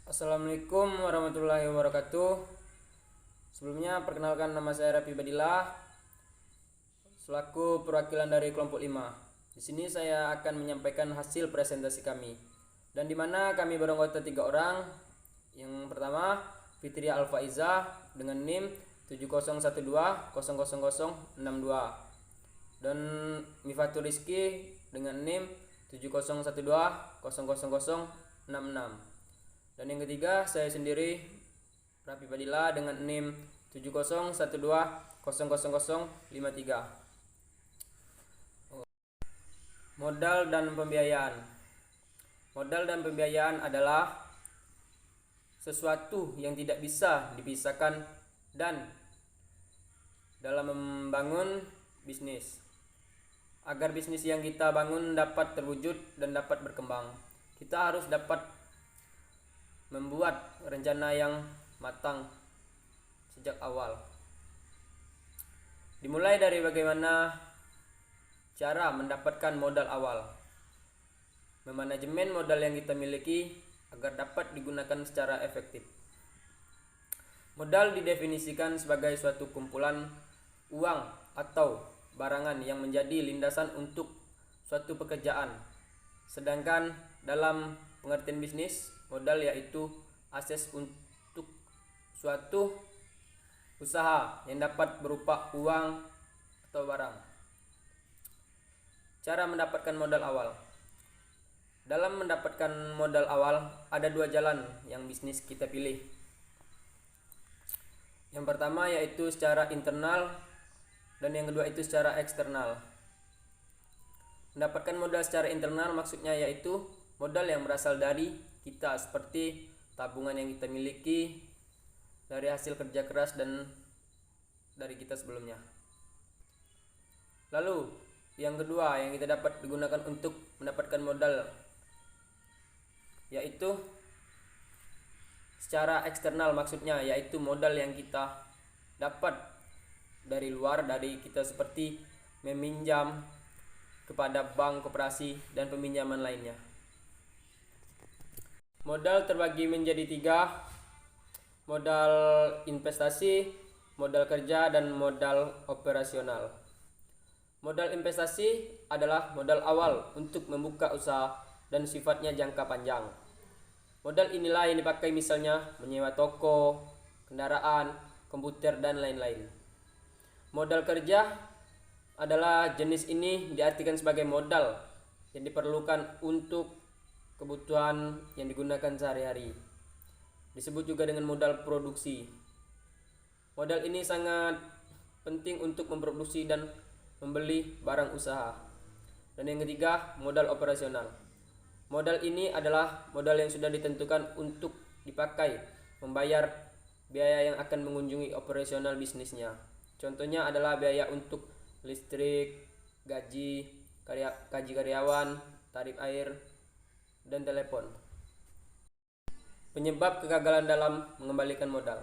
Assalamualaikum warahmatullahi wabarakatuh. Sebelumnya perkenalkan, nama saya Rafi Badillah selaku perwakilan dari kelompok 5. Di sini saya akan menyampaikan hasil presentasi kami. Dan di mana kami beranggota 3 orang. Yang pertama Fitria Alfaiza dengan NIM 7012000062 dan Mifatul Rizki dengan NIM 7012000066. Dan yang ketiga saya sendiri Rafi Badillah dengan NIM 7012000053. Modal dan pembiayaan. Modal dan pembiayaan adalah sesuatu yang tidak bisa dipisahkan dan dalam membangun bisnis. Agar bisnis yang kita bangun dapat terwujud dan dapat berkembang, kita harus dapat membuat rencana yang matang sejak awal. Dimulai dari bagaimana cara mendapatkan modal awal, memanajemen modal yang kita miliki agar dapat digunakan secara efektif. Modal didefinisikan sebagai suatu kumpulan uang atau barangan yang menjadi lindasan untuk suatu pekerjaan. Sedangkan dalam pengertian bisnis, modal yaitu akses untuk suatu usaha yang dapat berupa uang atau barang. Cara mendapatkan modal awal. Dalam mendapatkan modal awal ada 2 jalan yang bisnis kita pilih. Yang pertama yaitu secara internal dan yang kedua itu secara eksternal. Mendapatkan modal secara internal maksudnya yaitu modal yang berasal dari kita, seperti tabungan yang kita miliki, dari hasil kerja keras dan dari kita sebelumnya. Lalu yang kedua yang kita dapat digunakan untuk mendapatkan modal yaitu secara eksternal, maksudnya yaitu modal yang kita dapat dari luar dari kita, seperti meminjam kepada bank, koperasi dan peminjaman lainnya. Modal terbagi menjadi 3: modal investasi, modal kerja dan modal operasional. Modal investasi adalah modal awal untuk membuka usaha dan sifatnya jangka panjang. Modal inilah yang dipakai misalnya menyewa toko, kendaraan, komputer dan lain-lain. Modal kerja adalah jenis ini diartikan sebagai modal yang diperlukan untuk kebutuhan yang digunakan sehari-hari. Disebut juga dengan modal produksi. Modal ini sangat penting untuk memproduksi dan membeli barang usaha. Dan yang ketiga, modal operasional. Modal ini adalah modal yang sudah ditentukan untuk dipakai membayar biaya yang akan mengunjungi operasional bisnisnya. Contohnya adalah biaya untuk listrik, gaji karyawan, tarif air, dan telepon. Penyebab kegagalan dalam mengembalikan modal.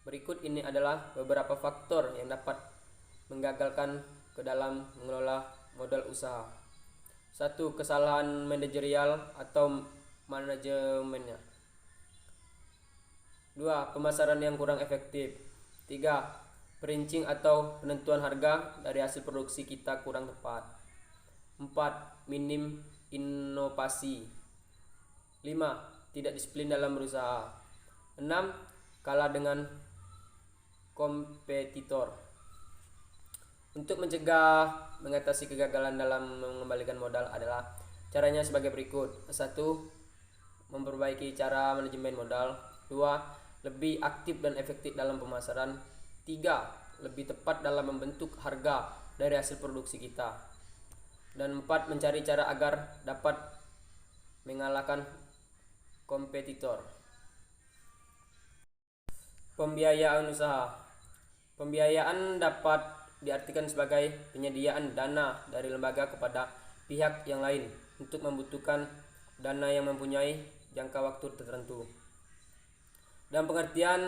Berikut ini adalah beberapa faktor yang dapat menggagalkan ke dalam mengelola modal usaha. 1. Kesalahan manajerial atau manajemennya. 2. Pemasaran yang kurang efektif. 3. Perincing atau penentuan harga dari hasil produksi kita kurang tepat. 4. Minim inovasi. 5. Tidak disiplin dalam berusaha. 6. Kalah dengan kompetitor. Untuk mencegah mengatasi kegagalan dalam mengembalikan modal adalah caranya sebagai berikut. 1. Memperbaiki cara manajemen modal. 2. Lebih aktif dan efektif dalam pemasaran. 3. Lebih tepat dalam membentuk harga dari hasil produksi kita. Dan 4. Mencari cara agar dapat mengalahkan kompetitor. Pembiayaan usaha. Pembiayaan dapat diartikan sebagai penyediaan dana dari lembaga kepada pihak yang lain untuk membutuhkan dana yang mempunyai jangka waktu tertentu. Dan pengertian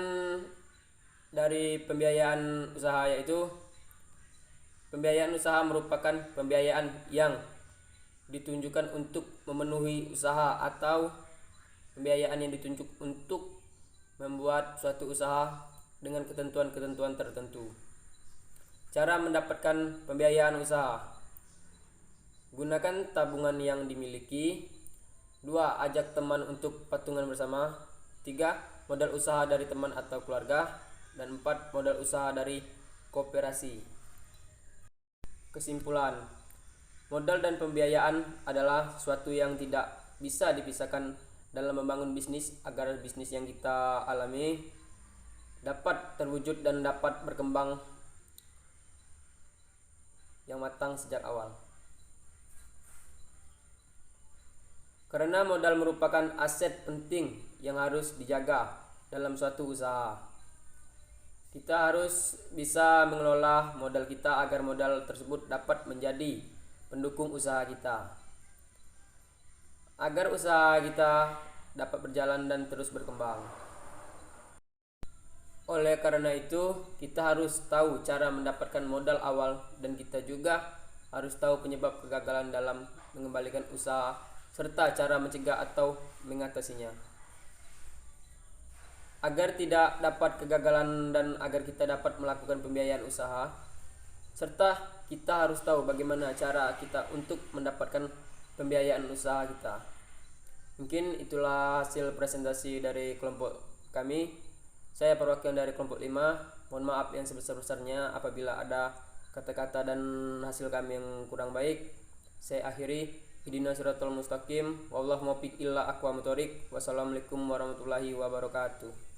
dari pembiayaan usaha yaitu pembiayaan usaha merupakan pembiayaan yang ditunjukkan untuk memenuhi usaha atau pembiayaan yang ditunjuk untuk membuat suatu usaha dengan ketentuan-ketentuan tertentu. Cara mendapatkan pembiayaan usaha: gunakan tabungan yang dimiliki. 2. Ajak teman untuk patungan bersama. 3. Modal usaha dari teman atau keluarga. Dan 4. Modal usaha dari koperasi. Kesimpulan: modal dan pembiayaan adalah suatu yang tidak bisa dipisahkan dalam membangun bisnis agar bisnis yang kita alami dapat terwujud dan dapat berkembang yang matang sejak awal. Karena modal merupakan aset penting yang harus dijaga dalam suatu usaha. Kita harus bisa mengelola modal kita agar modal tersebut dapat menjadi pendukung usaha kita. Agar usaha kita dapat berjalan dan terus berkembang. Oleh karena itu, kita harus tahu cara mendapatkan modal awal dan kita juga harus tahu penyebab kegagalan dalam mengembalikan usaha serta cara mencegah atau mengatasinya. Agar tidak dapat kegagalan dan agar kita dapat melakukan pembiayaan usaha, serta kita harus tahu bagaimana cara kita untuk mendapatkan pembiayaan usaha kita. Mungkin itulah hasil presentasi dari kelompok kami. Saya perwakilan dari kelompok 5. Mohon maaf yang sebesar-besarnya apabila ada kata-kata dan hasil kami yang kurang baik. Saya akhiri. Ihdinas siratal mustaqim. Wallahu muwaffiq illa aqwamut thoriq. Wassalamualaikum warahmatullahi wabarakatuh.